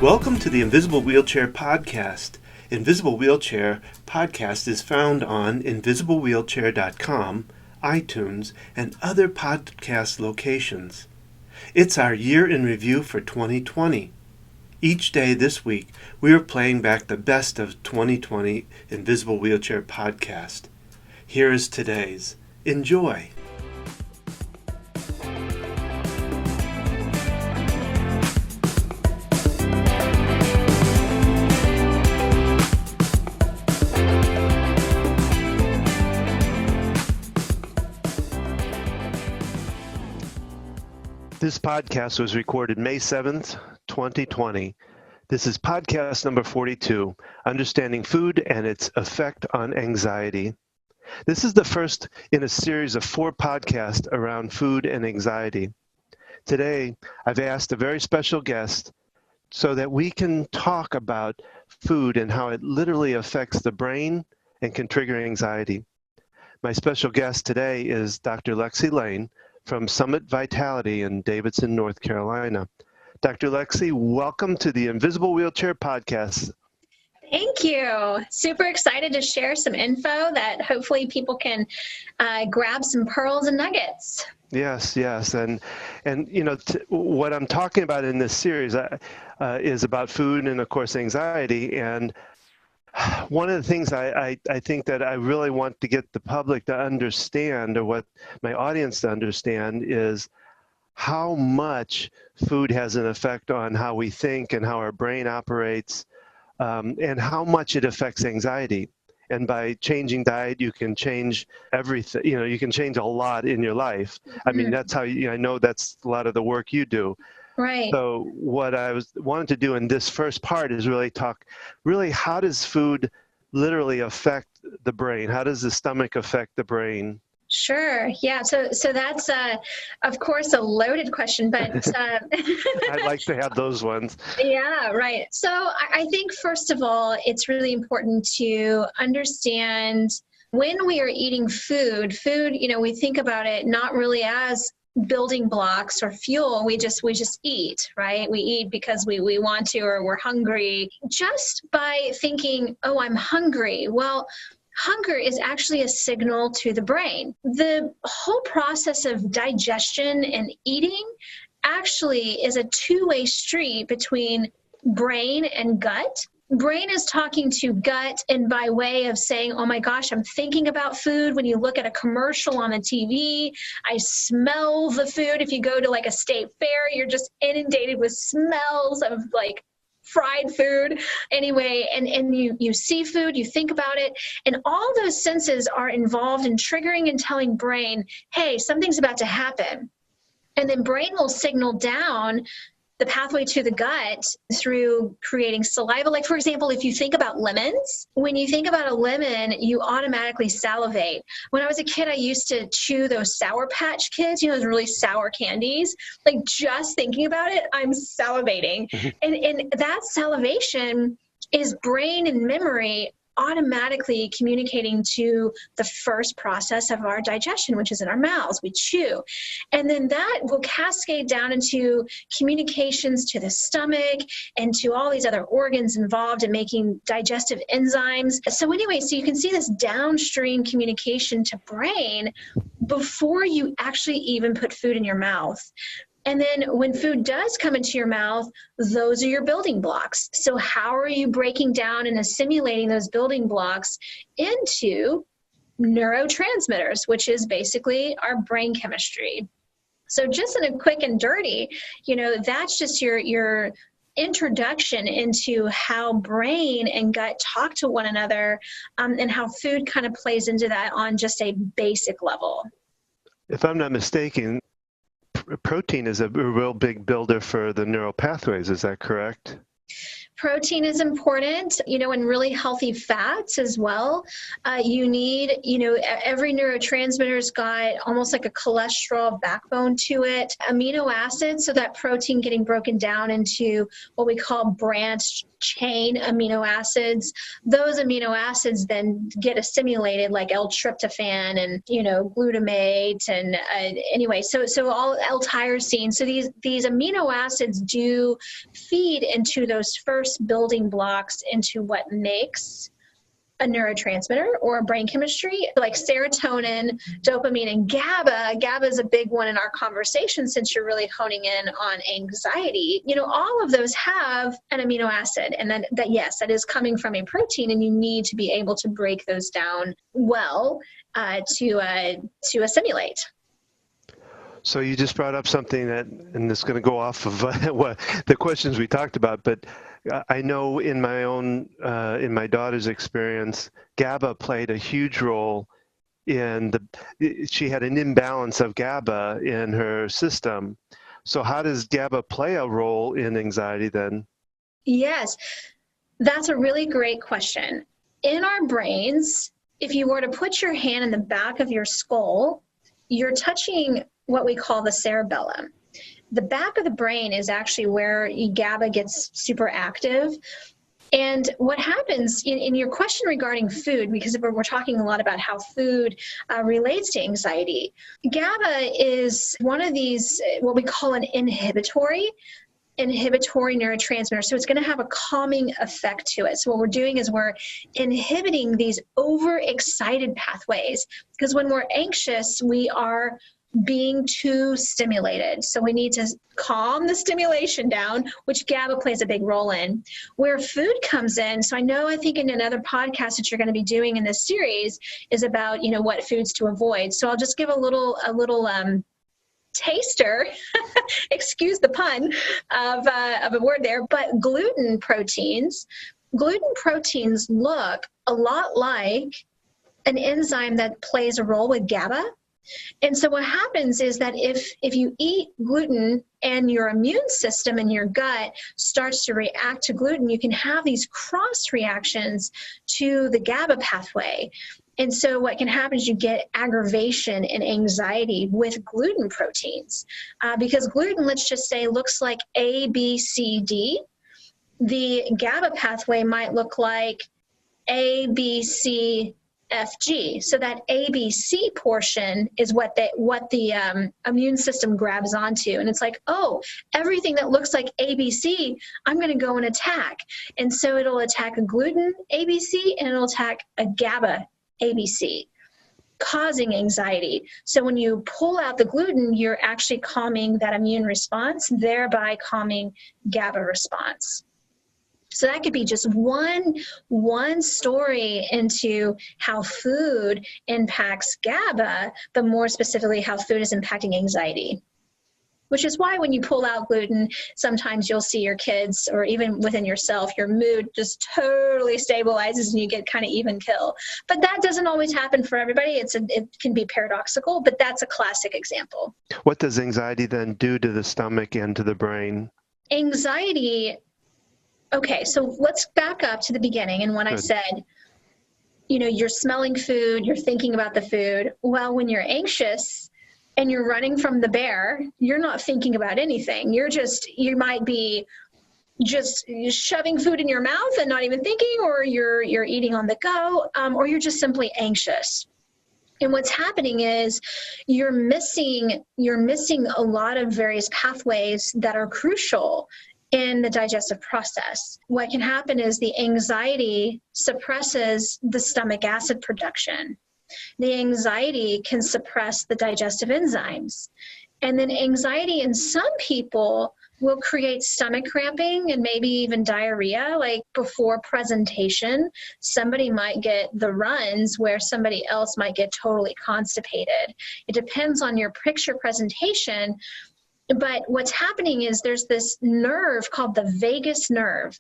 Welcome to the Invisible Wheelchair Podcast. Invisible Wheelchair Podcast is found on invisiblewheelchair.com, iTunes, and other podcast locations. It's our year in review for 2020. Each day this week, we are playing back the best of 2020 Invisible Wheelchair Podcast. Here is today's. Enjoy. This podcast was recorded May 7th, 2020. This is podcast number 42, Understanding Food and Its Effect on Anxiety. This is the first in a series of 4 podcasts around food and anxiety. Today, I've asked a very special guest so that we can talk about food and how it literally affects the brain and can trigger anxiety. My special guest today is Dr. Lexi Lain from Summit Vitality in Davidson, North Carolina. Dr. Lexi, welcome to the Invisible Wheelchair Podcast. Thank you. Super excited to share some info that hopefully people can grab some pearls and nuggets. Yes. And you know, what I'm talking about in this series is about food and, of course, anxiety. And one of the things I think that I really want to get the public to understand, or what my audience to understand, is how much food has an effect on how we think and how our brain operates, and how much it affects anxiety. And by changing diet, you can change everything. You know, you can change a lot in your life. I mean, that's how I know that's a lot of the work you do. Right. So what I wanted to do in this first part is really talk, how does food literally affect the brain? How does the stomach affect the brain? Sure. Yeah. So that's, of course, a loaded question, but I'd like to have those ones. Yeah, right. So I think, first of all, it's really important to understand when we are eating food, you know, we think about it not really as building blocks or fuel. We just eat, right? We eat because we want to, or we're hungry. Just by thinking, oh, I'm hungry. Well, hunger is actually a signal to the brain. The whole process of digestion and eating actually is a two-way street between brain and gut. Brain is talking to gut, and by way of saying, oh my gosh, I'm thinking about food. When you look at a commercial on the TV, I smell the food. If you go to like a state fair, you're just inundated with smells of like fried food anyway, and you see food, you think about it, and all those senses are involved in triggering and telling brain, hey, something's about to happen. And then brain will signal down the pathway to the gut through creating saliva. Like, for example, if you think about lemons, when you think about a lemon, you automatically salivate. When I was a kid, I used to chew those Sour Patch Kids, you know, those really sour candies. Like, just thinking about it, I'm salivating. And that salivation is brain and memory automatically communicating to the first process of our digestion, which is in our mouths. We chew. And then that will cascade down into communications to the stomach and to all these other organs involved in making digestive enzymes. So anyway, so you can see this downstream communication to brain before you actually even put food in your mouth. And then when food does come into your mouth, those are your building blocks. So how are you breaking down and assimilating those building blocks into neurotransmitters, which is basically our brain chemistry? So just in a quick and dirty, you know, that's just your introduction into how brain and gut talk to one another, and how food kind of plays into that on just a basic level. If I'm not mistaken, protein is a real big builder for the neural pathways. Is that correct? Protein is important, and really healthy fats as well. You need, every neurotransmitter's got almost like a cholesterol backbone to it. Amino acids, so that protein getting broken down into what we call branched chain amino acids. Those amino acids then get assimilated like L-tryptophan and, glutamate and anyway, so all L-tyrosine. So these amino acids do feed into those first building blocks into what makes a neurotransmitter or a brain chemistry, like serotonin, dopamine, and GABA. GABA is a big one in our conversation since you're really honing in on anxiety. All of those have an amino acid, and then yes, that is coming from a protein, and you need to be able to break those down well to assimilate. So you just brought up something and it's going to go off of the questions we talked about, but I know in my daughter's experience, GABA played a huge role she had an imbalance of GABA in her system. So how does GABA play a role in anxiety then? Yes, that's a really great question. In our brains, if you were to put your hand in the back of your skull, you're touching what we call the cerebellum. The back of the brain is actually where GABA gets super active. And what happens in your question regarding food, because we're talking a lot about how food relates to anxiety, GABA is one of these, what we call an inhibitory neurotransmitter. So it's going to have a calming effect to it. So what we're doing is we're inhibiting these overexcited pathways, because when we're anxious, we are being too stimulated. So we need to calm the stimulation down, which GABA plays a big role in. Where food comes in, so I think in another podcast that you're going to be doing in this series is about, what foods to avoid. So I'll just give a little taster, excuse the pun of a word there, but gluten proteins look a lot like an enzyme that plays a role with GABA. And so what happens is that if you eat gluten and your immune system and your gut starts to react to gluten, you can have these cross reactions to the GABA pathway. And so what can happen is you get aggravation and anxiety with gluten proteins. Because gluten, let's just say, looks like A, B, C, D. The GABA pathway might look like A, B, C, F, G. So that ABC portion is what the immune system grabs onto. And it's like, oh, everything that looks like ABC, I'm going to go and attack. And so it'll attack a gluten ABC and it'll attack a GABA ABC, causing anxiety. So when you pull out the gluten, you're actually calming that immune response, thereby calming GABA response. So that could be just one story into how food impacts GABA, but more specifically how food is impacting anxiety. Which is why when you pull out gluten, sometimes you'll see your kids, or even within yourself, your mood just totally stabilizes and you get kind of even kill. But that doesn't always happen for everybody. It can be paradoxical, but that's a classic example. What does anxiety then do to the stomach and to the brain? Anxiety. Okay, so let's back up to the beginning. And when I said, you're smelling food, you're thinking about the food. Well, when you're anxious and you're running from the bear, you're not thinking about anything. You might be just shoving food in your mouth and not even thinking, or you're eating on the go, or you're just simply anxious. And what's happening is you're missing a lot of various pathways that are crucial in the digestive process. What can happen is the anxiety suppresses the stomach acid production. The anxiety can suppress the digestive enzymes. And then anxiety in some people will create stomach cramping and maybe even diarrhea. Like before presentation, somebody might get the runs where somebody else might get totally constipated. It depends on your picture presentation. But what's happening is there's this nerve called the vagus nerve,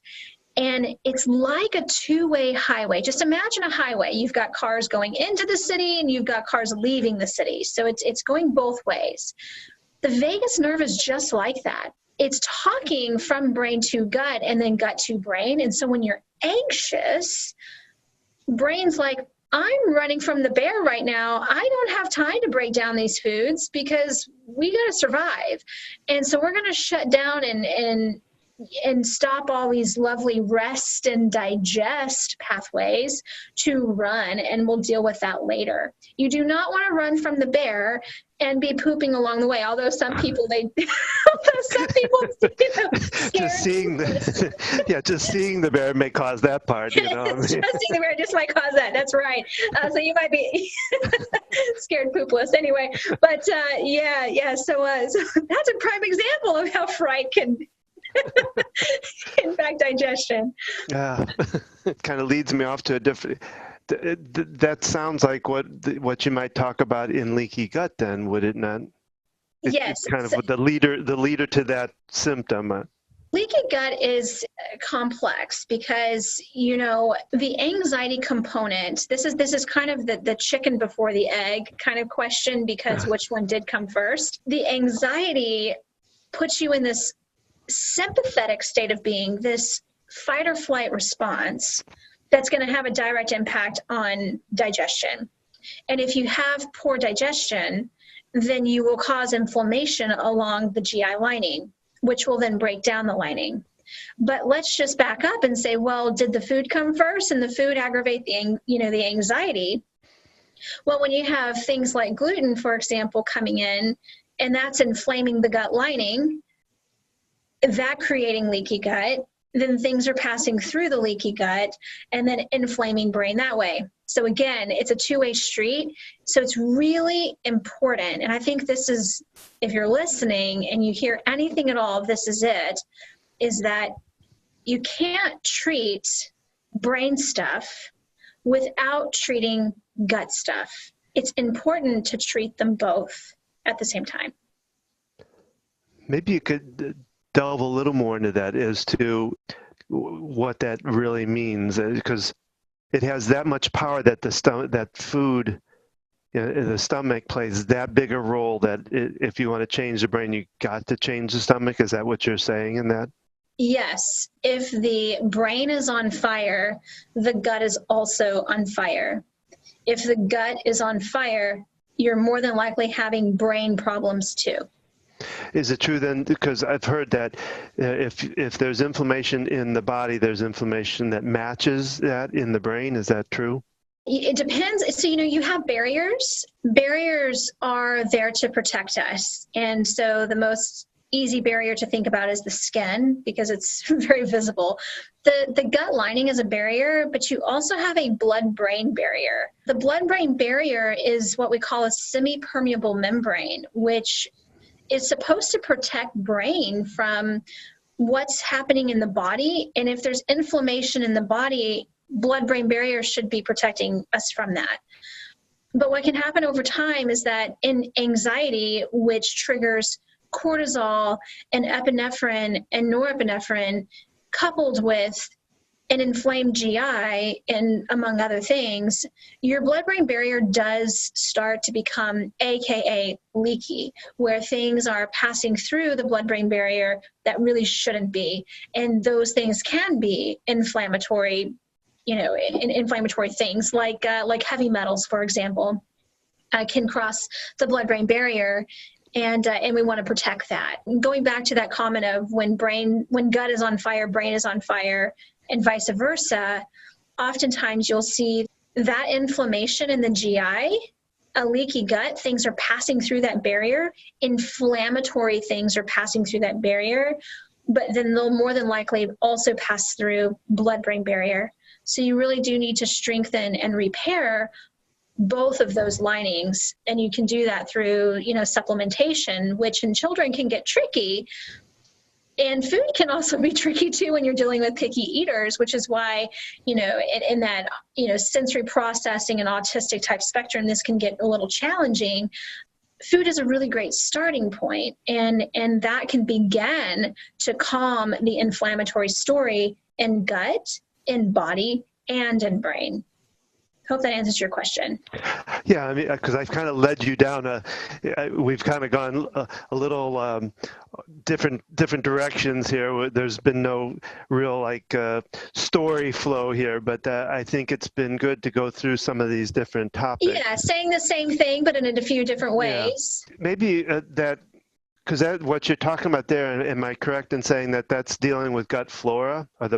and it's like a two-way highway. Just imagine a highway. You've got cars going into the city and you've got cars leaving the city. So it's going both ways. The vagus nerve is just like that. it's talking from brain to gut and then gut to brain. And so when you're anxious, brain's like, I'm running from the bear right now. I don't have time to break down these foods because we got to survive. And so we're going to shut down and stop all these lovely rest and digest pathways to run, and we'll deal with that later. You do not want to run from the bear and be pooping along the way. Although some people, just seeing the bear may cause that part, Just seeing the bear just might cause that. That's right. So you might be scared poopless anyway. But So that's a prime example of how fright can impact digestion. It kind of leads me off to a different. That sounds like what you might talk about in leaky gut, then, would it not? Yes. It's kind of the leader to that symptom. Leaky gut is complex because, the anxiety component, this is kind of the chicken before the egg kind of question, because which one did come first? The anxiety puts you in this sympathetic state of being, this fight or flight response that's going to have a direct impact on digestion. And if you have poor digestion, then you will cause inflammation along the GI lining, which will then break down the lining. But let's just back up and say, well, did the food come first and the food aggravate the anxiety? Well, when you have things like gluten, for example, coming in, and that's inflaming the gut lining, that creating leaky gut, then things are passing through the leaky gut and then inflaming brain that way. So again, it's a two-way street. So it's really important. And I think this is, if you're listening and you hear anything at all, this is it, is that you can't treat brain stuff without treating gut stuff. It's important to treat them both at the same time. Maybe you could delve a little more into that as to what that really means, because it has that much power that that food in the stomach plays that big a role that if you want to change the brain, you got to change the stomach. Is that what you're saying in that? Yes. If the brain is on fire, the gut is also on fire. If the gut is on fire, you're more than likely having brain problems too. Is it true then, because I've heard that if there's inflammation in the body, there's inflammation that matches that in the brain? Is that true? It depends. So, you have barriers. Barriers are there to protect us. And so the most easy barrier to think about is the skin, because it's very visible. The gut lining is a barrier, but you also have a blood-brain barrier. The blood-brain barrier is what we call a semi-permeable membrane, which is supposed to protect brain from what's happening in the body. And if there's inflammation in the body, blood-brain barrier should be protecting us from that. But what can happen over time is that in anxiety, which triggers cortisol and epinephrine and norepinephrine, coupled with an inflamed GI and among other things, your blood-brain barrier does start to become AKA leaky, where things are passing through the blood-brain barrier that really shouldn't be. And those things can be inflammatory, inflammatory things like heavy metals, for example, can cross the blood-brain barrier. And we want to protect that. Going back to that comment of when gut is on fire, brain is on fire, and vice versa, oftentimes you'll see that inflammation in the GI, a leaky gut, things are passing through that barrier, inflammatory things are passing through that barrier, but then they'll more than likely also pass through blood-brain barrier. So you really do need to strengthen and repair both of those linings, and you can do that through, supplementation, which in children can get tricky. And food can also be tricky too when you're dealing with picky eaters, which is why, in that, sensory processing and autistic type spectrum, this can get a little challenging. Food is a really great starting point, and that can begin to calm the inflammatory story in gut, in body, and in brain. Hope that answers your question. Yeah, I mean, because I've kind of led you down we've kind of gone a little different directions here. There's been no real story flow here, but I think it's been good to go through some of these different topics. Yeah, saying the same thing, but in a few different ways. Yeah. Maybe because what you're talking about there, am I correct in saying that that's dealing with gut flora, or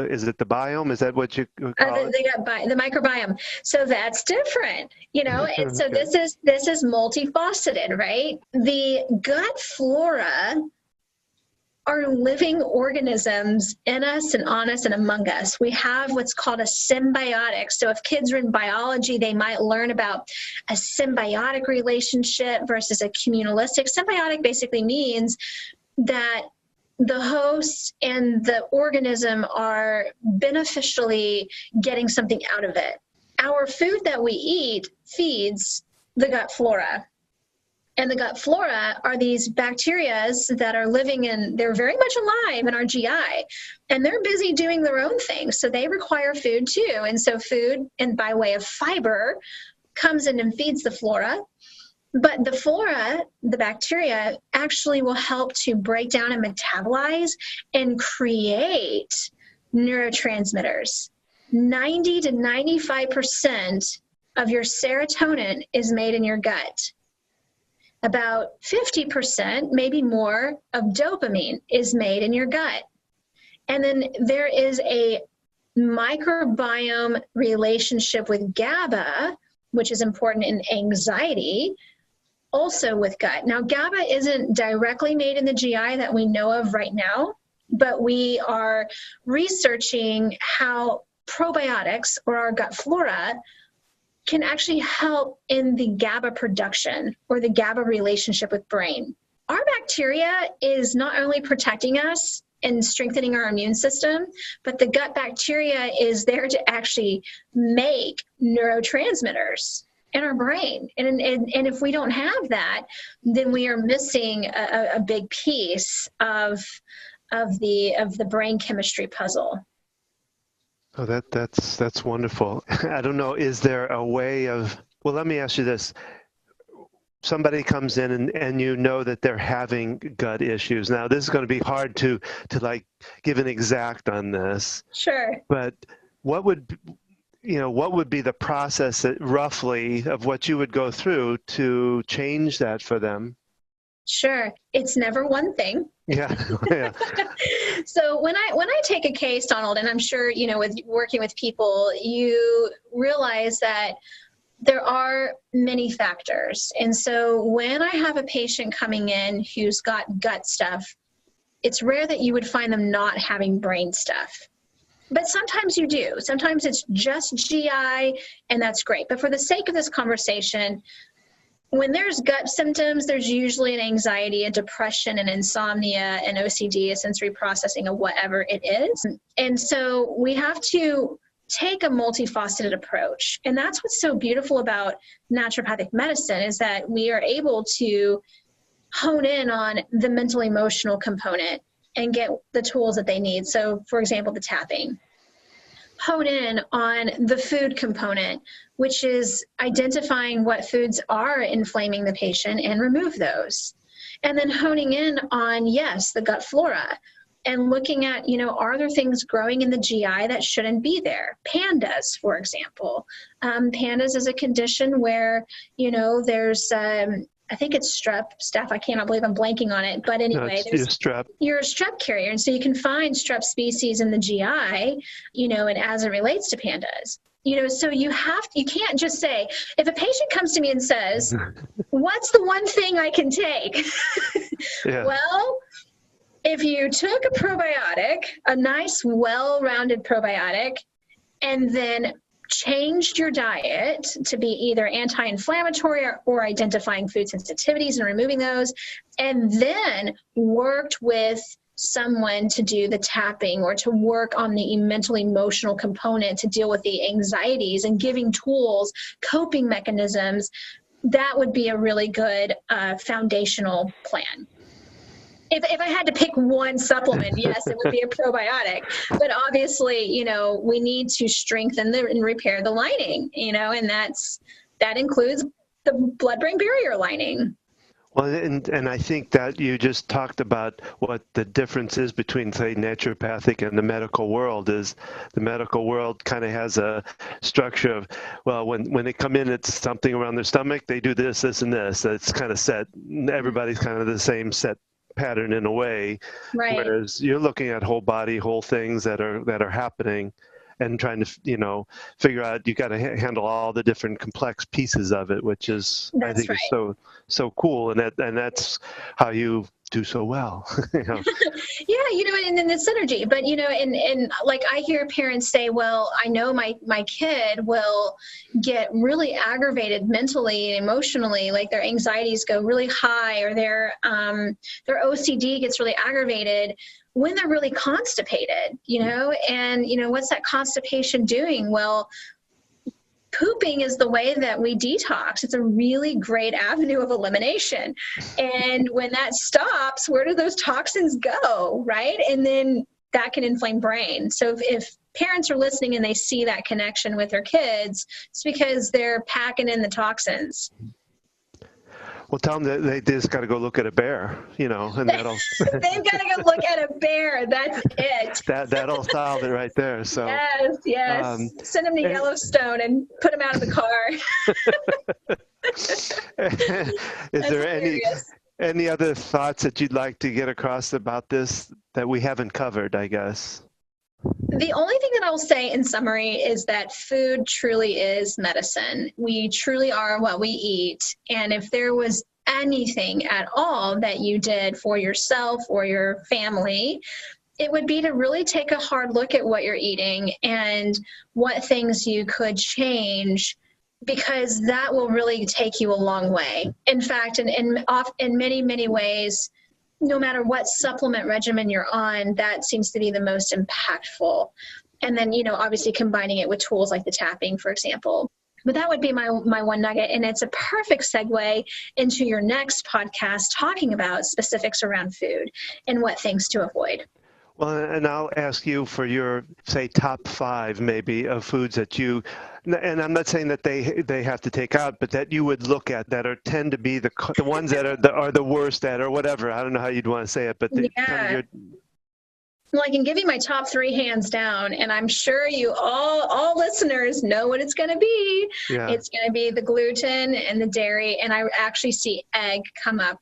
is it the biome? Is that what you call it? The microbiome. So that's different, and so Okay. this is multifaceted, right? The gut flora are living organisms in us and on us and among us. We have what's called a symbiotic. So if kids are in biology, they might learn about a symbiotic relationship versus a communalistic. Symbiotic basically means that the host and the organism are beneficially getting something out of it. Our food that we eat feeds the gut flora. And the gut flora are these bacteria that are they're very much alive in our GI, and they're busy doing their own thing. So they require food too. And so food, and by way of fiber, comes in and feeds the flora. But the flora, the bacteria, actually will help to break down and metabolize and create neurotransmitters. 90 to 95% of your serotonin is made in your gut. About 50%, maybe more, of dopamine is made in your gut. And then there is a microbiome relationship with GABA, which is important in anxiety, also with gut. Now, GABA isn't directly made in the GI that we know of right now, but we are researching how probiotics, or our gut flora, can actually help in the GABA production or the GABA relationship with brain. Our bacteria is not only protecting us and strengthening our immune system, but the gut bacteria is there to actually make neurotransmitters in our brain. And if we don't have that, then we are missing a big piece of the brain chemistry puzzle. Oh, that's wonderful. I don't know, is there a way of, well, let me ask you this. Somebody comes in and you know that they're having gut issues. Now, this is going to be hard to give an exact on this. Sure. But what would be the process roughly of what you would go through to change that for them? Sure. It's never one thing. Yeah. Yeah. So when I take a case, Donald, and I'm sure, with working with people, you realize that there are many factors. And so when I have a patient coming in who's got gut stuff, it's rare that you would find them not having brain stuff. But sometimes you do. Sometimes it's just GI, and that's great. But for the sake of this conversation, when there's gut symptoms, there's usually an anxiety, a depression, an insomnia, an OCD, a sensory processing of whatever it is. And so we have to take a multifaceted approach. And that's what's so beautiful about naturopathic medicine, is that we are able to hone in on the mental emotional component and get the tools that they need. So for example, the tapping. Hone in on the food component, which is identifying what foods are inflaming the patient and remove those. And then honing in on, yes, the gut flora, and looking at, are there things growing in the GI that shouldn't be there? Pandas, for example. Pandas is a condition where, there's, I think it's strep. Steph, I cannot believe I'm blanking on it. But anyway, you're a strep carrier. And so you can find strep species in the GI, and as it relates to pandas. So you can't just say, if a patient comes to me and says, what's the one thing I can take? Yeah. Well, if you took a probiotic, a nice, well-rounded probiotic, and then changed your diet to be either anti-inflammatory or identifying food sensitivities and removing those, and then worked with someone to do the tapping or to work on the mental emotional component to deal with the anxieties and giving tools, coping mechanisms, that would be a really good foundational plan. If I had to pick one supplement, yes, it would be a probiotic. But obviously, we need to strengthen and repair the lining, and that includes the blood-brain barrier lining. Well, and I think that you just talked about what the difference is between, say, naturopathic and the medical world. Is the medical world kind of has a structure of, well, when they come in, it's something around their stomach, they do this, this, and this. It's kind of set. Everybody's kind of the same set pattern in a way. Right. Whereas you're looking at whole body, whole things that are happening, and trying to figure out, you got to handle all the different complex pieces of it, which is I think is so cool, and that's how you do so well. Yeah, and then the synergy. But and like I hear parents say, well, I know my kid will get really aggravated mentally and emotionally, like their anxieties go really high, or their OCD gets really aggravated when they're really constipated, and what's that constipation doing? Well, pooping is the way that we detox. It's a really great avenue of elimination. And when that stops, where do those toxins go, right? And then that can inflame brain. So if parents are listening and they see that connection with their kids, it's because they're packing in the toxins. Well, tell them that they just got to go look at a bear, and that'll. They've got to go look at a bear. That's it. That'll solve it right there. So yes. Send them to Yellowstone and put them out of the car. Is there any other thoughts that you'd like to get across about this that we haven't covered, I guess? The only thing that I'll say in summary is that food truly is medicine. We truly are what we eat. And if there was anything at all that you did for yourself or your family, it would be to really take a hard look at what you're eating and what things you could change, because that will really take you a long way. In fact, in many, many ways, no matter what supplement regimen you're on, that seems to be the most impactful. And then, obviously combining it with tools like the tapping, for example. But that would be my one nugget. And it's a perfect segue into your next podcast, talking about specifics around food and what things to avoid. Well, and I'll ask you for your, say, top 5 maybe of foods that you, and I'm not saying that they have to take out, but that you would look at that tend to be the ones that are the worst at, or whatever. I don't know how you'd want to say it, but well, I can give you my top 3 hands down, and I'm sure you all listeners know what it's going to be. Yeah. It's going to be the gluten and the dairy, and I actually see egg come up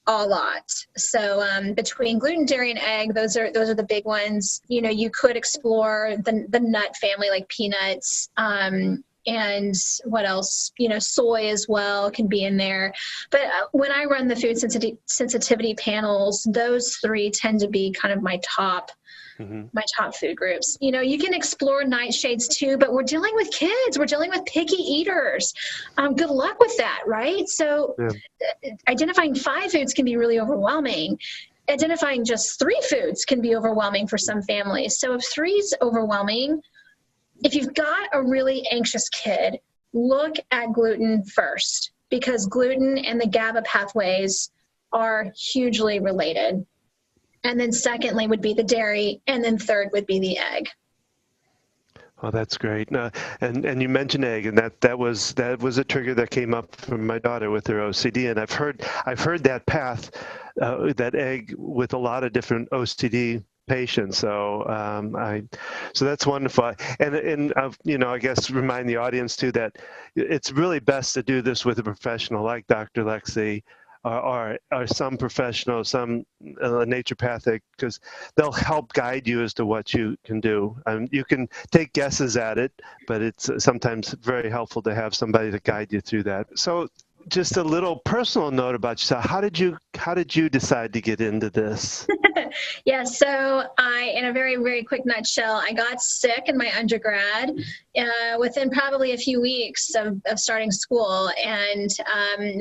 a lot. So between gluten, dairy, and egg, those are the big ones. You could explore the nut family, like peanuts, and what else? Soy as well can be in there. But when I run the food sensitivity panels, those 3 tend to be kind of my top. Mm-hmm. My top food groups. You can explore nightshades too, but we're dealing with kids. We're dealing with picky eaters. Good luck with that, right? So identifying 5 foods can be really overwhelming. Identifying just 3 foods can be overwhelming for some families. So if 3 is overwhelming, if you've got a really anxious kid, look at gluten first, because gluten and the GABA pathways are hugely related. And then secondly would be the dairy, and then third would be the egg. Oh, that's great. And you mentioned egg, and that was a trigger that came up from my daughter with her OCD, and I've heard that path, that egg with a lot of different OCD patients. So so that's wonderful. And I guess remind the audience too that it's really best to do this with a professional like Dr. Lexi. Or some professional, some naturopathic, because they'll help guide you as to what you can do. You can take guesses at it, but it's sometimes very helpful to have somebody to guide you through that. So just a little personal note about yourself. How did you decide to get into this? Yeah, so in a very, very quick nutshell, I got sick in my undergrad within probably a few weeks of starting school. And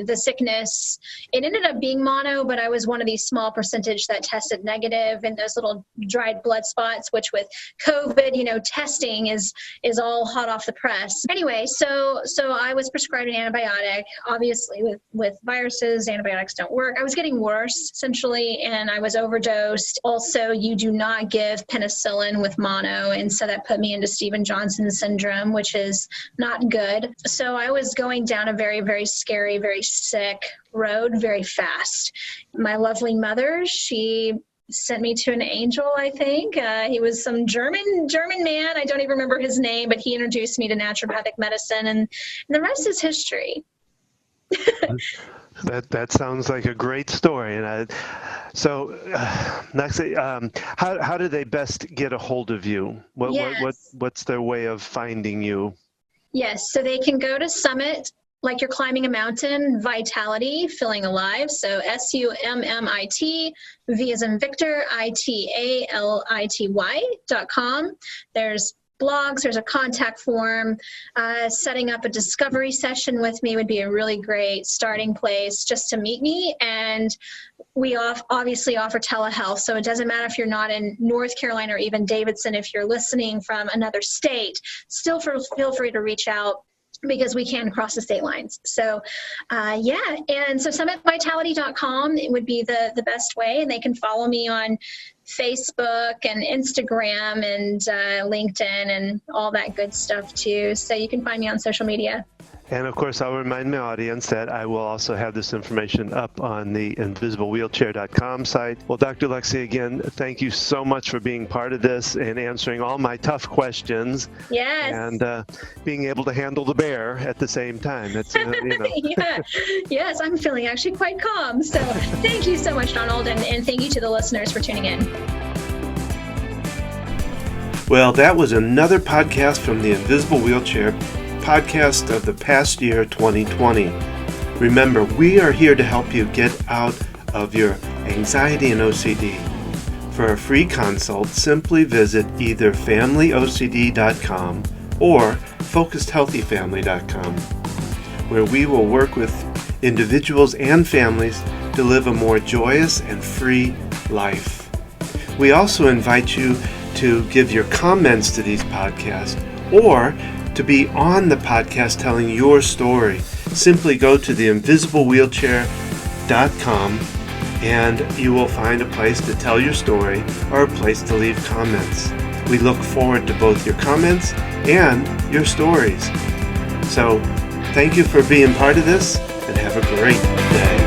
the sickness, it ended up being mono, but I was one of these small percentage that tested negative in those little dried blood spots, which with COVID, testing is all hot off the press. Anyway, so I was prescribed an antibiotic. Obviously, with viruses, antibiotics don't work. I was getting worse, essentially, and I was overdosed. Also, you do not give penicillin with mono, and so that put me into Stevens-Johnson syndrome, which is not good. So I was going down a very, very scary, very sick road very fast. My lovely mother, she sent me to an angel, I think. He was some German man. I don't even remember his name, but he introduced me to naturopathic medicine, and the rest is history. That sounds like a great story. And Lexi, how do they best get a hold of you? What's their way of finding you? Yes, so they can go to Summit, like you're climbing a mountain, Vitality, Feeling Alive. So SUMMIT, V as in Victor, ITALITY.com. There's blogs, there's a contact form. Setting up a discovery session with me would be a really great starting place just to meet me. And we obviously offer telehealth, so it doesn't matter if you're not in North Carolina or even Davidson. If you're listening from another state, still feel free to reach out, because we can cross the state lines. So, and so summitvitality.com, it would be the best way, and they can follow me on Facebook and Instagram and LinkedIn and all that good stuff too. So you can find me on social media. And of course, I'll remind my audience that I will also have this information up on the invisiblewheelchair.com site. Well, Dr. Lexi, again, thank you so much for being part of this and answering all my tough questions. Yes. And being able to handle the bear at the same time. It's, Yeah. Yes, I'm feeling actually quite calm. So thank you so much, Donald, and thank you to the listeners for tuning in. Well, that was another podcast from the Invisible Wheelchair podcast of the past year, 2020. Remember, we are here to help you get out of your anxiety and OCD. For a free consult, simply visit either familyocd.com or focusedhealthyfamily.com, where we will work with individuals and families to live a more joyous and free life. We also invite you to give your comments to these podcasts or to be on the podcast telling your story. Simply go to theinvisiblewheelchair.com and you will find a place to tell your story or a place to leave comments. We look forward to both your comments and your stories. So thank you for being part of this, and have a great day.